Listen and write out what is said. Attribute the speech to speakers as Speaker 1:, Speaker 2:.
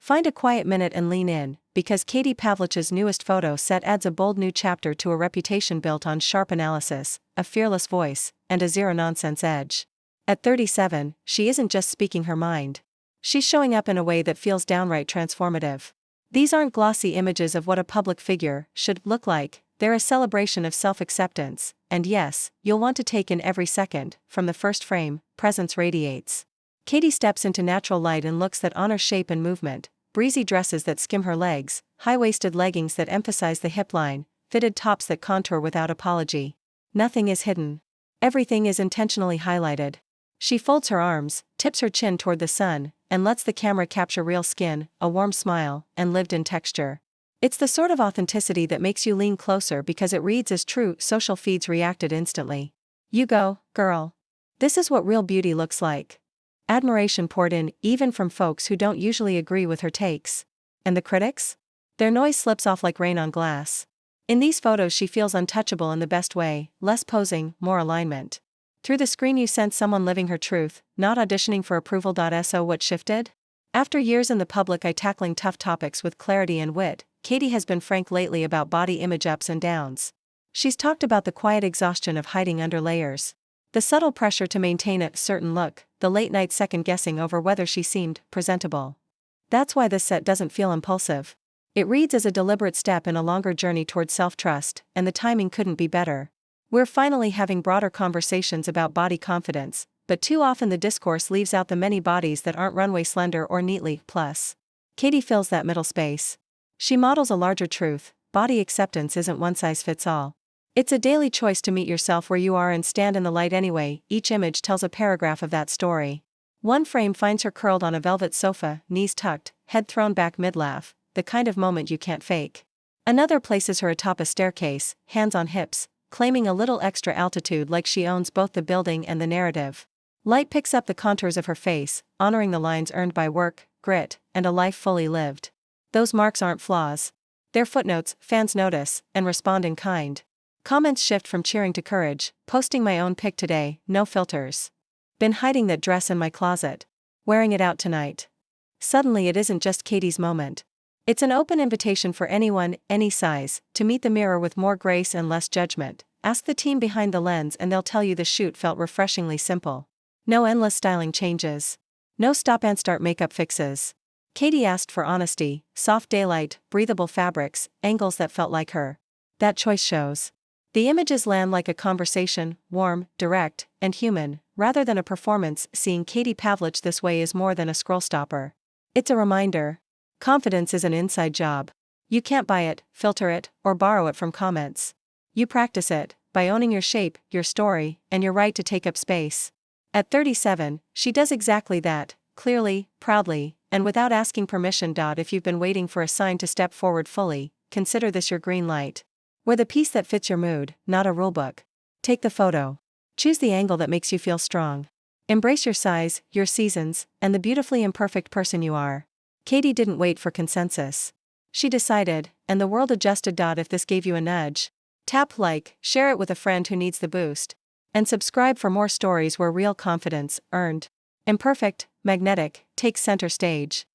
Speaker 1: Find a quiet minute and lean in, because Katie Pavlich's newest photo set adds a bold new chapter to a reputation built on sharp analysis, a fearless voice, and a zero-nonsense edge. At 37, she isn't just speaking her mind. She's showing up in a way that feels downright transformative. These aren't glossy images of what a public figure should look like, they're a celebration of self-acceptance, and yes, you'll want to take in every second. From the first frame, presence radiates. Katie steps into natural light in looks that honor shape and movement, breezy dresses that skim her legs, high-waisted leggings that emphasize the hip line, fitted tops that contour without apology. Nothing is hidden. Everything is intentionally highlighted. She folds her arms, tips her chin toward the sun, and lets the camera capture real skin, a warm smile, and lived-in texture. It's the sort of authenticity that makes you lean closer because it reads as true. Social feeds reacted instantly. "You go, girl. This is what real beauty looks like." Admiration poured in, even from folks who don't usually agree with her takes. And the critics? Their noise slips off like rain on glass. In these photos she feels untouchable in the best way, less posing, more alignment. Through the screen you sense someone living her truth, not auditioning for approval. So what shifted? After years in the public eye tackling tough topics with clarity and wit, Katie has been frank lately about body image ups and downs. She's talked about the quiet exhaustion of hiding under layers. The subtle pressure to maintain a certain look, the late-night second-guessing over whether she seemed presentable. That's why this set doesn't feel impulsive. It reads as a deliberate step in a longer journey towards self-trust, and the timing couldn't be better. We're finally having broader conversations about body confidence, but too often the discourse leaves out the many bodies that aren't runway slender or neatly plus. Katie fills that middle space. She models a larger truth: body acceptance isn't one-size-fits-all. It's a daily choice to meet yourself where you are and stand in the light anyway. Each image tells a paragraph of that story. One frame finds her curled on a velvet sofa, knees tucked, head thrown back mid-laugh, the kind of moment you can't fake. Another places her atop a staircase, hands on hips, claiming a little extra altitude like she owns both the building and the narrative. Light picks up the contours of her face, honoring the lines earned by work, grit, and a life fully lived. Those marks aren't flaws. They're footnotes. Fans notice, and respond in kind. Comments shift from cheering to courage, posting my own pic today, no filters. Been hiding that dress in my closet. Wearing it out tonight. Suddenly it isn't just Katie's moment. It's an open invitation for anyone, any size, to meet the mirror with more grace and less judgment. Ask the team behind the lens and they'll tell you the shoot felt refreshingly simple. No endless styling changes. No stop and start makeup fixes. Katie asked for honesty, soft daylight, breathable fabrics, angles that felt like her. That choice shows. The images land like a conversation, warm, direct, and human, rather than a performance. Seeing Katie Pavlich this way is more than a scroll stopper. It's a reminder. Confidence is an inside job. You can't buy it, filter it, or borrow it from comments. You practice it, by owning your shape, your story, and your right to take up space. At 37, she does exactly that, clearly, proudly, and without asking permission. If you've been waiting for a sign to step forward fully, consider this your green light. Wear the piece that fits your mood, not a rulebook. Take the photo. Choose the angle that makes you feel strong. Embrace your size, your seasons, and the beautifully imperfect person you are. Katie didn't wait for consensus. She decided, and the world adjusted. If this gave you a nudge, tap like, share it with a friend who needs the boost, and subscribe for more stories where real confidence, earned, imperfect, magnetic, takes center stage.